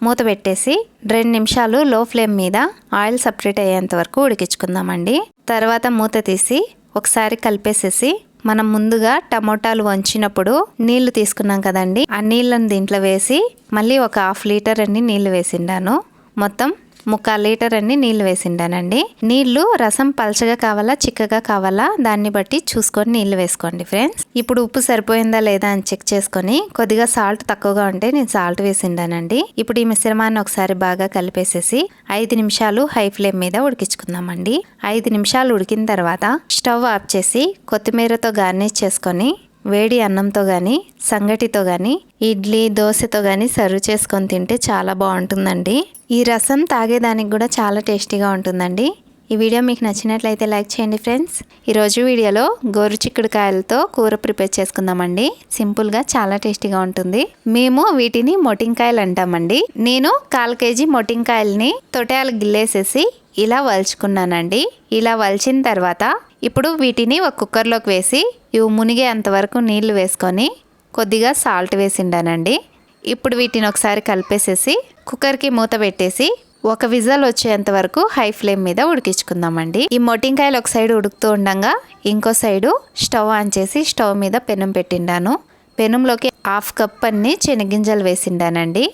Speaker 2: మూత పెట్టేసి 2 నిమిషాలు లో ఫ్లేమ్ మీద ఆయిల్ సపరేట్ అయ్యేంత వరకు ఉడికించుకుందామండి. తర్వాత మూత తీసి ఒకసారి కలిపేసేసి మనం ముందుగా టమోటాలు వంచినప్పుడు నీళ్లు తీసుకున్నాం కదండి, ఆ నీళ్ళని దీంట్లో వేసి మళ్ళీ ఒక 1/2 లీటర్ అన్ని నీళ్లు వేసిండాను. మొత్తం 1/4 లీటర్ అన్ని నీళ్లు వేసిండానండి. నీళ్లు రసం పలచగా కావాలా చిక్కగా కావాలా దాన్ని బట్టి చూసుకొని నీళ్లు వేసుకోండి ఫ్రెండ్స్. ఇప్పుడు ఉప్పు సరిపోయిందా లేదా అని చెక్ చేసుకొని కొద్దిగా సాల్ట్ తక్కువగా ఉంటే నేను సాల్ట్ వేసిండానండి. ఇప్పుడు ఈ మిశ్రమాన్ని ఒకసారి బాగా కలిపేసేసి 5 నిమిషాలు హై ఫ్లేమ్ మీద ఉడికించుకుందామండి. 5 నిమిషాలు ఉడికిన తర్వాత స్టవ్ ఆఫ్ చేసి కొత్తిమీరతో గార్నిష్ చేసుకొని వేడి అన్నంతో కానీ సంగటితో కానీ ఇడ్లీ దోశతో కానీ సర్వ్ చేసుకొని తింటే చాలా బాగుంటుందండి. ఈ రసం తాగేదానికి కూడా చాలా టేస్టీగా ఉంటుందండి. ఈ వీడియో మీకు నచ్చినట్లయితే లైక్ చేయండి ఫ్రెండ్స్. ఈరోజు వీడియోలో గోరు చిక్కుడుకాయలతో కూర ప్రిపేర్ చేసుకుందామండి. సింపుల్గా చాలా టేస్టీగా ఉంటుంది. మేము వీటిని మొటింకాయలు అంటామండి. నేను 1/4 కేజీ మొటింకాయల్ని తొటయాలు గిల్లేసేసి ఇలా వలుచుకున్నానండి. ఇలా వలిచిన తర్వాత ఇప్పుడు వీటిని ఒక కుక్కర్లోకి వేసి ఇవి మునిగే అంతవరకు నీళ్లు వేసుకొని కొద్దిగా సాల్ట్ వేసిండానండి. ఇప్పుడు వీటిని ఒకసారి కలిపేసేసి కుక్కర్కి మూత పెట్టేసి 1 విజిల్ వచ్చేంత వరకు హై ఫ్లేమ్ మీద ఉడికించుకుందామండి. ఈ మొటింకాయలు ఒక సైడ్ ఉడుకుతూ ఉండగా ఇంకో సైడు స్టవ్ ఆన్ చేసి స్టవ్ మీద పెనం పెట్టిండాను. పెనంలోకి 1/2 కప్ అన్ని శనగింజలు వేసిండానండి.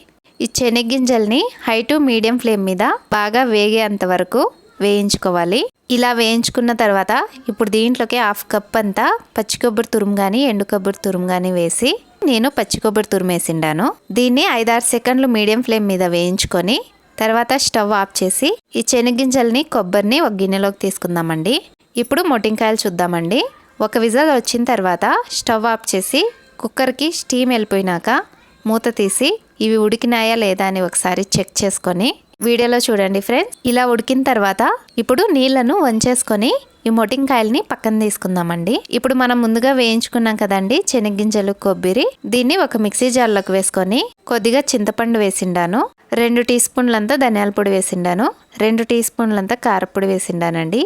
Speaker 2: ఈ శనగింజల్ని హై టు మీడియం ఫ్లేమ్ మీద బాగా వేగేంత వరకు వేయించుకోవాలి. ఇలా వేయించుకున్న తర్వాత ఇప్పుడు దీంట్లోకి 1/2 కప్ అంతా పచ్చి కొబ్బరి తురుము కానీ ఎండు కొబ్బరి తురుము కానీ వేసి నేను పచ్చి కొబ్బరి తురుము వేసిండాను. దీన్ని 5-6 సెకండ్లు మీడియం ఫ్లేమ్ మీద వేయించుకొని తర్వాత స్టవ్ ఆఫ్ చేసి ఈ శనగింజల్ని కొబ్బరిని ఒక గిన్నెలోకి తీసుకుందామండి. ఇప్పుడు మొటింకాయలు చూద్దామండి. 1 విజిల్ వచ్చిన తర్వాత స్టవ్ ఆఫ్ చేసి కుక్కర్కి స్టీమ్ వెళ్ళిపోయినాక మూత తీసి ఇవి ఉడికినాయా లేదా అని ఒకసారి చెక్ చేసుకొని వీడియోలో చూడండి ఫ్రెండ్స్. ఇలా ఉడికిన తర్వాత ఇప్పుడు నీళ్లను వంచేసుకొని ఈ మొటింకాయల్ని పక్కన తీసుకుందామండి. ఇప్పుడు మనం ముందుగా వేయించుకున్నాం కదండి శనగింజలు కొబ్బరి, దీన్ని ఒక మిక్సీ జార్లోకి వేసుకొని కొద్దిగా చింతపండు వేసిండాను. 2 టీ స్పూన్లంతా ధనియాల పొడి వేసిండాను. 2 టీ స్పూన్లంతా కారపొడి వేసిండానండి.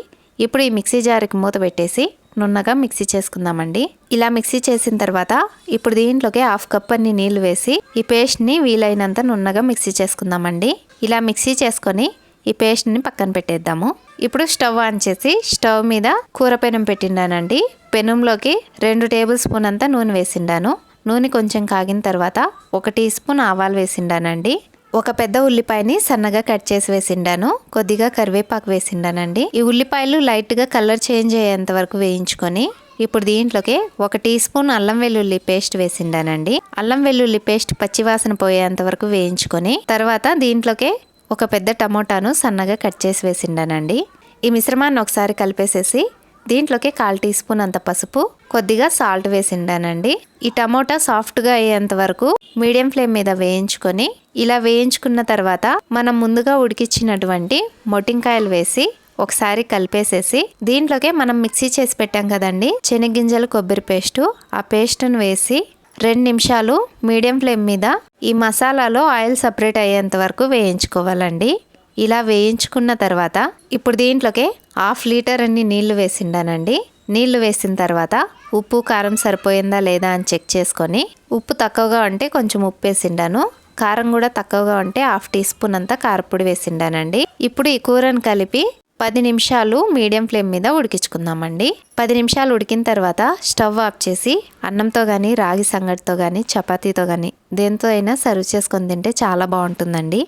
Speaker 2: ఇప్పుడు ఈ మిక్సీ జార్కి మూత పెట్టేసి నున్నగా మిక్సీ చేసుకుందామండి. ఇలా మిక్సీ చేసిన తర్వాత ఇప్పుడు దీంట్లోకి 1/2 కప్ అన్ని నీళ్లు వేసి ఈ పేస్ట్ని వీలైనంత నున్నగా మిక్సీ చేసుకుందామండి. ఇలా మిక్సీ చేసుకొని ఈ పేస్ట్ని పక్కన పెట్టేద్దాము. ఇప్పుడు స్టవ్ ఆన్ చేసి స్టవ్ మీద కూర పెనం పెట్టిండానండి. పెనంలోకి 2 టేబుల్ స్పూన్ అంతా నూనె వేసిండాను. నూనె కొంచెం కాగిన తర్వాత 1 టీ స్పూన్ ఆవాలు వేసిండానండి. 1 పెద్ద ఉల్లిపాయని సన్నగా కట్ చేసి వేసిండాను. కొద్దిగా కరివేపాకు వేసిండానండి. ఈ ఉల్లిపాయలు లైట్గా కలర్ చేంజ్ అయ్యేంత వరకు వేయించుకొని ఇప్పుడు దీంట్లోకి 1 టీ స్పూన్ అల్లం వెల్లుల్లి పేస్ట్ వేసిండానండి. అల్లం వెల్లుల్లి పేస్ట్ పచ్చివాసన పోయేంత వరకు వేయించుకొని తర్వాత దీంట్లోకి 1 పెద్ద టమోటాను సన్నగా కట్ చేసి వేసిండానండి. ఈ మిశ్రమాన్ని ఒకసారి కలిపేసేసి దీంట్లోకి 1/4 టీ స్పూన్ అంత పసుపు కొద్దిగా సాల్ట్ వేసిండానండి. ఈ టమోటా సాఫ్ట్గా అయ్యేంత వరకు మీడియం ఫ్లేమ్ మీద వేయించుకొని ఇలా వేయించుకున్న తర్వాత మనం ముందుగా ఉడికించినటువంటి మొటింకాయలు వేసి ఒకసారి కలిపేసేసి దీంట్లోకి మనం మిక్సీ చేసి పెట్టాం కదండి శనగింజలు కొబ్బరి పేస్టు, ఆ పేస్ట్ను వేసి 2 నిమిషాలు మీడియం ఫ్లేమ్ మీద ఈ మసాలాలో ఆయిల్ సపరేట్ అయ్యేంత వరకు వేయించుకోవాలండి. ఇలా వేయించుకున్న తర్వాత ఇప్పుడు దీంట్లోకి 1/2 లీటర్ అన్ని నీళ్లు వేసిండానండి. నీళ్లు వేసిన తర్వాత ఉప్పు కారం సరిపోయిందా లేదా అని చెక్ చేసుకొని, ఉప్పు తక్కువగా ఉంటే కొంచెం ఉప్పు వేసిండాను, కారం కూడా తక్కువగా ఉంటే 1/2 టీ స్పూన్ అంతా కారపొడి వేసిండానండి. ఇప్పుడు ఈ కూరను కలిపి 10 నిమిషాలు మీడియం ఫ్లేమ్ మీద ఉడికించుకుందామండి. 10 నిమిషాలు ఉడికిన తర్వాత స్టవ్ ఆఫ్ చేసి అన్నంతో కానీ, రాగి సంగటితో కానీ, చపాతీతో కానీ దేంతో అయినా సర్వ్ చేసుకొని తింటే చాలా బాగుంటుందండి.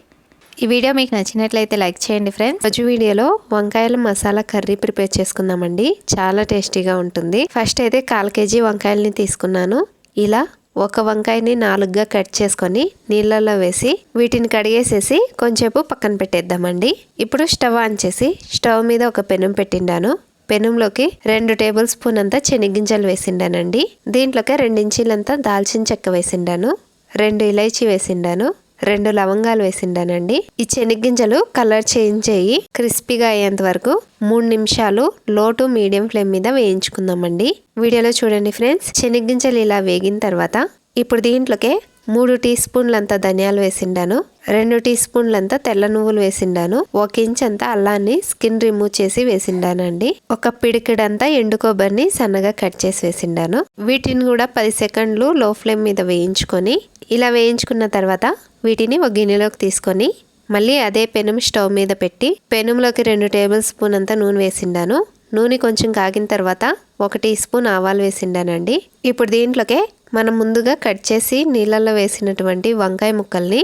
Speaker 2: ఈ వీడియో మీకు నచ్చినట్లయితే లైక్ చేయండి ఫ్రెండ్స్. రోజు వీడియోలో వంకాయల మసాలా కర్రీ ప్రిపేర్ చేసుకుందామండి. చాలా టేస్టీగా ఉంటుంది. ఫస్ట్ అయితే 1/4 కేజీ వంకాయలని తీసుకున్నాను. ఇలా ఒక వంకాయని 4గా కట్ చేసుకొని నీళ్ళల్లో వేసి వీటిని కడిగేసేసి కొంచెంసేపు పక్కన పెట్టేద్దామండి. ఇప్పుడు స్టవ్ ఆన్ చేసి స్టవ్ మీద ఒక పెనం పెట్టిండాను. పెనంలోకి 2 టేబుల్ స్పూన్ అంతా శనగగింజలు వేసిండానండి. దీంట్లోకి 2 ఇంచీలంతా దాల్చిన చెక్క వేసిండాను, 2 ఇలైచీ వేసిండాను, 2 లవంగాలు వేసిండానండి. ఈ శనగగింజలు కలర్ చేంజ్ అయ్యి క్రిస్పీగా అయ్యేంత వరకు 3 నిమిషాలు లో టు మీడియం ఫ్లేమ్ మీద వేయించుకుందామండి. వీడియోలో చూడండి ఫ్రెండ్స్. శనగగింజలు ఇలా వేగిన తర్వాత ఇప్పుడు దీంట్లోకే 3 టీ స్పూన్లంతా ధనియాలు వేసిండాను, 2 టీ స్పూన్లంతా తెల్ల నువ్వులు వేసిండాను, 1 ఇంచ్ అంతా అల్లాన్ని స్కిన్ రిమూవ్ చేసి వేసిండానండి. ఒక పిడికిడంతా ఎండు కొబ్బరిని సన్నగా కట్ చేసి వేసిండాను. వీటిని కూడా 10 సెకండ్లు లో ఫ్లేమ్ మీద వేయించుకొని, ఇలా వేయించుకున్న తర్వాత వీటిని ఒక గిన్నెలోకి తీసుకొని మళ్ళీ అదే పెనం స్టవ్ మీద పెట్టి పెనంలోకి 2 టేబుల్ స్పూన్ అంతా నూనె వేసిండాను. నూనె కొంచెం కాగిన తర్వాత 1 టీ స్పూన్ ఆవాలు వేసిండానండి. ఇప్పుడు దీంట్లోకే మనం ముందుగా కట్ చేసి నీళ్ళల్లో వేసినటువంటి వంకాయ ముక్కల్ని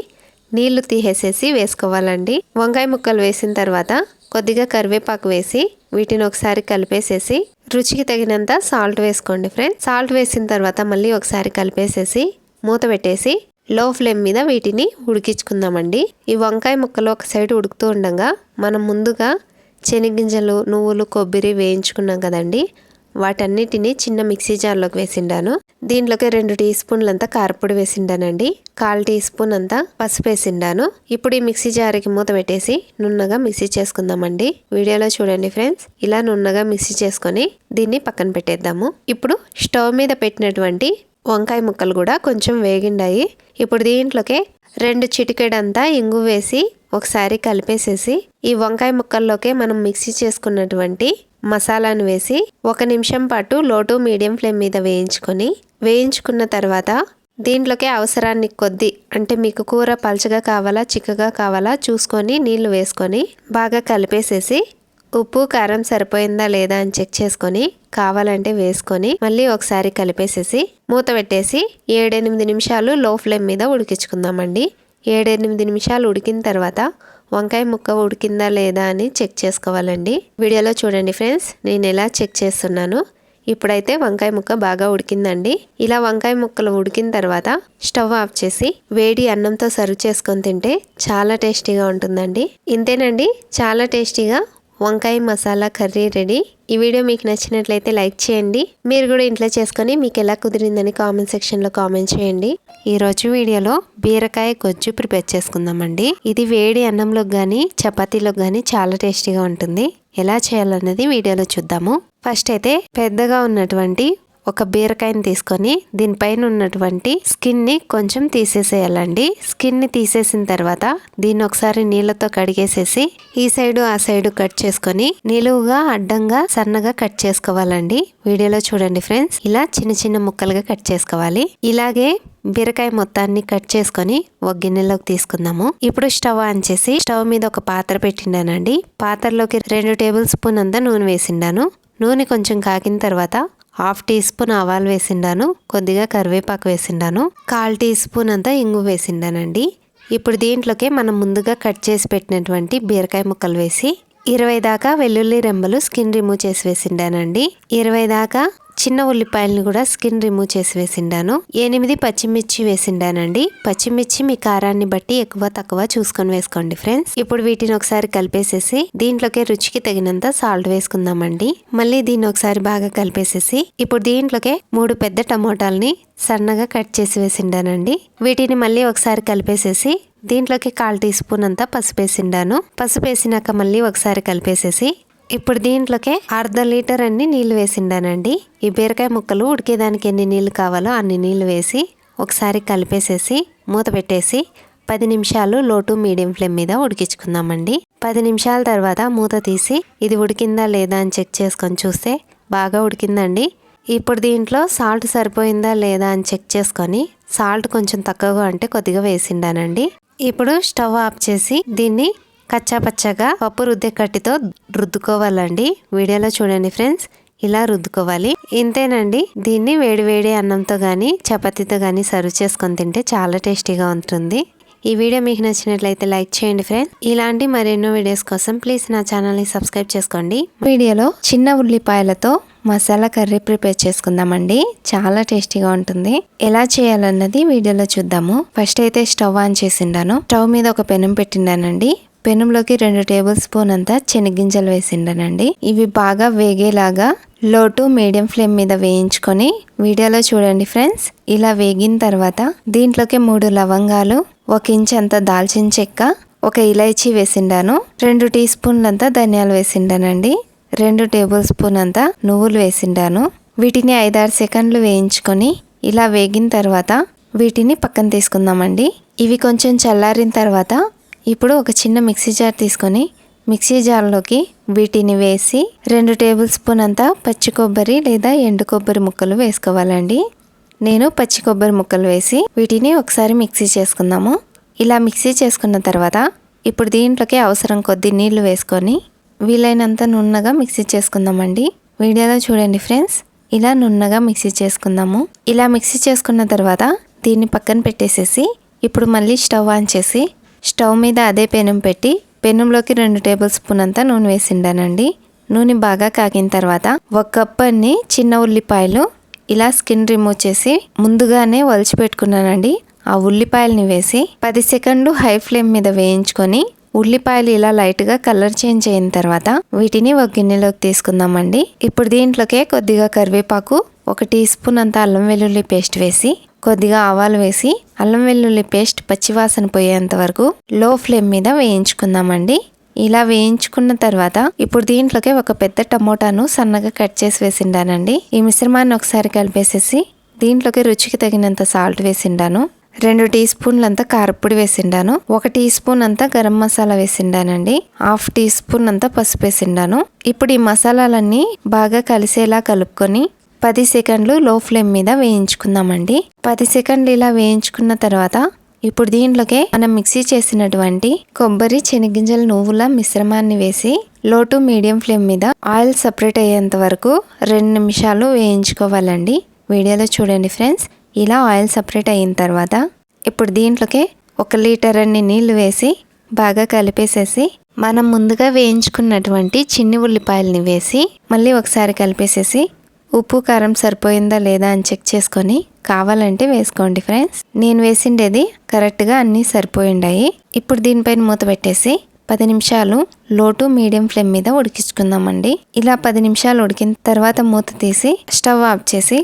Speaker 2: నీళ్లు తీసేసి వేసుకోవాలండి. వంకాయ ముక్కలు వేసిన తర్వాత కొద్దిగా కరివేపాకు వేసి వీటిని ఒకసారి కలిపేసేసి రుచికి తగినంత సాల్ట్ వేసుకోండి ఫ్రెండ్స్. సాల్ట్ వేసిన తర్వాత మళ్ళీ ఒకసారి కలిపేసేసి మూత పెట్టేసి లో ఫ్లేమ్ మీద వీటిని ఉడికించుకుందామండి. ఈ వంకాయ ముక్కలు ఒక సైడ్ ఉడుకుతూ ఉండగా మనం ముందుగా శనగగింజలు, నువ్వులు, కొబ్బరి వేయించుకున్నాం కదండి, వాటన్నిటిని చిన్న మిక్సీ జార్లోకి వేసిండాను. దీంట్లోకి 2 టీ స్పూన్లంతా కారపొడి వేసిండానండి, 1/4 టీ స్పూన్ అంతా పసుపు వేసిండాను. ఇప్పుడు ఈ మిక్సీ జార్కి మూత పెట్టేసి నున్నగా మిక్సీ చేసుకుందామండి. వీడియోలో చూడండి ఫ్రెండ్స్. ఇలా నున్నగా మిక్సీ చేసుకొని దీన్ని పక్కన పెట్టేద్దాము. ఇప్పుడు స్టవ్ మీద పెట్టినటువంటి వంకాయ ముక్కలు కూడా కొంచెం వేగిండాయి. ఇప్పుడు దీంట్లోకి 2 చిటికెడంతా ఇంగు వేసి ఒకసారి కలిపేసేసి ఈ వంకాయ ముక్కల్లోకే మనం మిక్సీ చేసుకున్నటువంటి మసాలాను వేసి 1 నిమిషం పాటు లో టు మీడియం ఫ్లేమ్ మీద వేయించుకున్న తర్వాత దీంట్లోకి అవసరానికి కొద్ది, అంటే మీకు కూర పల్చగా కావాలా చిక్కగా కావాలా చూసుకొని నీళ్లు వేసుకొని బాగా కలిపేసేసి ఉప్పు కారం సరిపోయిందా లేదా అని చెక్ చేసుకొని కావాలంటే వేసుకొని మళ్ళీ ఒకసారి కలిపేసేసి మూత పెట్టేసి 7-8 నిమిషాలు లో ఫ్లేమ్ మీద ఉడికించుకుందామండి. 7-8 నిమిషాలు ఉడికిన తర్వాత వంకాయ ముక్క ఉడికిందా లేదా అని చెక్ చేసుకోవాలండి. వీడియోలో చూడండి ఫ్రెండ్స్, నేను ఎలా చెక్ చేస్తున్నాను. ఇప్పుడైతే వంకాయ ముక్క బాగా ఉడికిందండి. ఇలా వంకాయ ముక్కలు ఉడికిన తర్వాత స్టవ్ ఆఫ్ చేసి వేడి అన్నంతో సర్వ్ చేసుకొని తింటే చాలా టేస్టీగా ఉంటుందండి. ఇంతేనండి, చాలా టేస్టీగా వంకాయ మసాలా కర్రీ రెడీ. ఈ వీడియో మీకు నచ్చినట్లయితే లైక్ చేయండి. మీరు కూడా ఇంట్లో చేసుకొని మీకు ఎలా కుదిరిందని కామెంట్ సెక్షన్లో కామెంట్ చేయండి. ఈరోజు వీడియోలో బీరకాయ గొజ్జు ప్రిపేర్ చేసుకుందామండి. ఇది వేడి అన్నంలోకి కానీ చపాతీలోకి కానీ చాలా టేస్టీగా ఉంటుంది. ఎలా చేయాలన్నది వీడియోలో చూద్దాము. ఫస్ట్ అయితే పెద్దగా ఉన్నటువంటి ఒక బీరకాయని తీసుకొని దీనిపైన ఉన్నటువంటి స్కిన్ని కొంచెం తీసేసేయాలండి. స్కిన్ని తీసేసిన తర్వాత దీన్ని ఒకసారి నీళ్ళతో కడిగేసేసి ఈ సైడు ఆ సైడు కట్ చేసుకొని నిలువుగా అడ్డంగా సన్నగా కట్ చేసుకోవాలండి. వీడియోలో చూడండి ఫ్రెండ్స్, ఇలా చిన్న చిన్న ముక్కలుగా కట్ చేసుకోవాలి. ఇలాగే బీరకాయ మొత్తాన్ని కట్ చేసుకొని ఒక గిన్నెలోకి తీసుకుందాము. ఇప్పుడు స్టవ్ ఆన్ చేసి స్టవ్ మీద ఒక పాత్ర పెట్టిండానండి. పాత్రలోకి 2 టేబుల్ స్పూన్ అంతా నూనె వేసిండాను. నూనె కొంచెం కాగిన తర్వాత 1/2 టీ స్పూన్ ఆవాలు వేసిండాను, కొద్దిగా కరివేపాకు వేసిండాను, 1/4 టీ స్పూన్ అంతా ఇంగు వేసిండానండి. ఇప్పుడు దీంట్లోకి మనం ముందుగా కట్ చేసి పెట్టినటువంటి బీరకాయ ముక్కలు వేసి 20 దాకా వెల్లుల్లి రెమ్మలు స్కిన్ రిమూవ్ చేసి వేసిండానండి. 20 దాకా చిన్న ఉల్లిపాయలను కూడా స్కిన్ రిమూవ్ చేసి వేసిండాను. 8 పచ్చిమిర్చి వేసిండానండి. పచ్చిమిర్చి మీ కారాన్ని బట్టి ఎక్కువ తక్కువ చూసుకొని వేసుకోండి ఫ్రెండ్స్. ఇప్పుడు వీటిని ఒకసారి కలిపేసేసి దీంట్లోకి రుచికి తగినంత సాల్ట్ వేసుకుందామండి. మళ్ళీ దీన్ని ఒకసారి బాగా కలిపేసేసి ఇప్పుడు దీంట్లోకి 3 పెద్ద టమోటాలని సన్నగా కట్ చేసి వేసిండానండి. వీటిని మళ్ళీ ఒకసారి కలిపేసేసి దీంట్లోకి 1/4 టీ స్పూన్ అంతా పసుపు వేసిండాను. పసుపు వేసినాక మళ్ళీ ఒకసారి కలిపేసేసి ఇప్పుడు దీంట్లోకి 1/2 లీటర్ అన్ని నీళ్లు వేసిండానండి. ఈ బీరకాయ ముక్కలు ఉడికేదానికి ఎన్ని నీళ్లు కావాలో అన్ని నీళ్లు వేసి ఒకసారి కలిపేసేసి మూత పెట్టేసి
Speaker 1: 10 నిమిషాలు లో టు మీడియం ఫ్లేమ్ మీద ఉడికించుకుందామండి. 10 నిమిషాల తర్వాత మూత తీసి ఇది ఉడికిందా లేదా అని చెక్ చేసుకొని చూస్తే బాగా ఉడికిందండి. ఇప్పుడు దీంట్లో సాల్ట్ సరిపోయిందా లేదా అని చెక్ చేసుకొని సాల్ట్ కొంచెం తక్కువగా అంటే కొద్దిగా వేసిండానండి. ఇప్పుడు స్టవ్ ఆఫ్ చేసి దీన్ని కచ్చాపచ్చగా పప్పు రుద్దే కట్టితో రుద్దుకోవాలండి. వీడియోలో చూడండి ఫ్రెండ్స్, ఇలా రుద్దుకోవాలి. ఇంతేనండి. దీన్ని వేడి అన్నంతో కానీ చపాతీతో కానీ సర్వ్ చేసుకొని తింటే చాలా టేస్టీగా ఉంటుంది. ఈ వీడియో మీకు నచ్చినట్లయితే లైక్ చేయండి ఫ్రెండ్స్. ఇలాంటి మరెన్నో వీడియోస్ కోసం ప్లీజ్ నా ఛానల్ని సబ్స్క్రైబ్ చేసుకోండి. వీడియోలో చిన్న ఉల్లిపాయలతో మసాలా కర్రీ ప్రిపేర్ చేసుకుందామండి. చాలా టేస్టీగా ఉంటుంది. ఎలా చేయాలన్నది వీడియోలో చూద్దాము. ఫస్ట్ అయితే స్టవ్ ఆన్ చేసిండాను. స్టవ్ మీద ఒక పెనం పెట్టిండానండి. పెనంలోకి 2 టేబుల్ స్పూన్ అంతా శనగింజలు వేసిండానండి. ఇవి బాగా వేగేలాగా లో టు మీడియం ఫ్లేమ్ మీద వేయించుకొని వీడియోలో చూడండి ఫ్రెండ్స్. ఇలా వేగిన తర్వాత దీంట్లోకి 3 లవంగాలు, 1 ఇంచ్ అంత దాల్చిన చెక్క, 1 ఇలైచీ వేసిండాను. 2 టీ స్పూన్లంతా ధనియాలు వేసిండానండి. 2 టేబుల్ స్పూన్ అంతా నువ్వులు వేసిండాను. వీటిని 5-6 సెకండ్లు వేయించుకొని ఇలా వేగిన తర్వాత వీటిని పక్కన తీసుకుందామండి. ఇవి కొంచెం చల్లారిన తర్వాత ఇప్పుడు ఒక చిన్న మిక్సీ జార్ తీసుకొని మిక్సీ జార్లోకి వీటిని వేసి 2 టేబుల్ స్పూన్ అంతా పచ్చి కొబ్బరి లేదా ఎండు కొబ్బరి ముక్కలు వేసుకోవాలండి. నేను పచ్చి కొబ్బరి ముక్కలు వేసి వీటిని ఒకసారి మిక్సీ చేసుకుందాము. ఇలా మిక్సీ చేసుకున్న తర్వాత ఇప్పుడు దీంట్లోకి అవసరం కొద్ది నీళ్లు వేసుకొని వీలైనంత నున్నగా మిక్సీ చేసుకుందామండి. వీడియోలో చూడండి ఫ్రెండ్స్, ఇలా నున్నగా మిక్సీ చేసుకుందాము. ఇలా మిక్సీ చేసుకున్న తర్వాత దీన్ని పక్కన పెట్టేసేసి ఇప్పుడు మళ్ళీ స్టవ్ ఆన్ చేసి స్టవ్ మీద అదే పెనం పెట్టి పెనంలోకి 2 టేబుల్ స్పూన్ అంతా నూనె వేసిండానండి. నూనె బాగా కాగిన తర్వాత 1 కప్ అన్ని చిన్న ఉల్లిపాయలు ఇలా స్కిన్ రిమూవ్ చేసి ముందుగానే ఒలిచి పెట్టుకున్నానండి. ఆ ఉల్లిపాయలని వేసి 10 సెకండ్లు హై ఫ్లేమ్ మీద వేయించుకొని ఉల్లిపాయలు ఇలా లైట్గా కలర్ చేంజ్ అయిన తర్వాత వీటిని ఒక గిన్నెలోకి తీసుకుందామండి. ఇప్పుడు దీంట్లోకే కొద్దిగా కరివేపాకు, 1 టీ స్పూన్ అంతా అల్లం వెల్లుల్లి పేస్ట్ వేసి కొద్దిగా ఆవాలు వేసి అల్లం వెల్లుల్లి పేస్ట్ పచ్చివాసన పోయేంత వరకు లో ఫ్లేమ్ మీద వేయించుకుందామండి. ఇలా వేయించుకున్న తర్వాత ఇప్పుడు దీంట్లోకి ఒక పెద్ద టమోటాను సన్నగా కట్ చేసి వేసిండానండి. ఈ మిశ్రమాన్ని ఒకసారి కలిపేసేసి దీంట్లోకి రుచికి తగినంత సాల్ట్ వేసిండాను. 2 టీ స్పూన్లంతా కారపొడి వేసిండాను. 1 టీ స్పూన్ అంతా గరం మసాలా వేసిండానండి. 1/2 టీ స్పూన్ అంతా పసుపు వేసిండాను. ఇప్పుడు ఈ మసాలాలన్నీ బాగా కలిసేలా కలుపుకొని 10 సెకండ్లు లో ఫ్లేమ్ మీద వేయించుకుందామండి. 10 సెకండ్లు ఇలా వేయించుకున్న తర్వాత ఇప్పుడు దీంట్లోకి మనం మిక్సీ చేసినటువంటి కొబ్బరి, శనగింజల, నువ్వుల మిశ్రమాన్ని వేసి లో టు మీడియం ఫ్లేమ్ మీద ఆయిల్ సపరేట్ అయ్యేంత వరకు 2 నిమిషాలు వేయించుకోవాలండి. వీడియోలో చూడండి ఫ్రెండ్స్, ఇలా ఆయిల్ సపరేట్ అయిన తర్వాత ఇప్పుడు దీంట్లోకి 1 లీటర్ అన్ని నీళ్లు వేసి బాగా కలిపేసేసి మనం ముందుగా వేయించుకున్నటువంటి చిన్ని ఉల్లిపాయలని వేసి మళ్ళీ ఒకసారి కలిపేసేసి ఉప్పు కారం సరిపోయిందా లేదా అని చెక్ చేసుకొని కావాలంటే వేసుకోండి ఫ్రెండ్స్. నేను వేసిండేది కరెక్ట్గా అన్నీ సరిపోయిండాయి. ఇప్పుడు దీనిపైన మూత పెట్టేసి 10 నిమిషాలు లో టు మీడియం ఫ్లేమ్ మీద ఉడికించుకుందామండి. ఇలా 10 నిమిషాలు ఉడికిన తర్వాత మూత తీసి స్టవ్ ఆఫ్ చేసి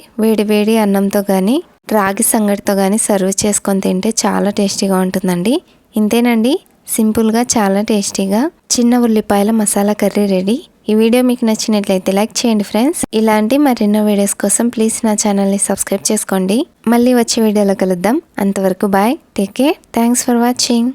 Speaker 1: వేడి అన్నంతో కానీ రాగి సంగటితో కానీ సర్వ్ చేసుకొని తింటే చాలా టేస్టీగా ఉంటుందండి. ఇంతేనండి, సింపుల్గా చాలా టేస్టీగా చిన్న ఉల్లిపాయల మసాలా కర్రీ రెడీ. ఈ వీడియో మీకు నచ్చినట్లయితే లైక్ చేయండి ఫ్రెండ్స్. ఇలాంటి మరెన్నో వీడియోస్ కోసం ప్లీజ్ నా ఛానల్ని సబ్స్క్రైబ్ చేసుకోండి. మళ్ళీ వచ్చే వీడియోలో కలుద్దాం. అంతవరకు bye, take care, thanks for watching.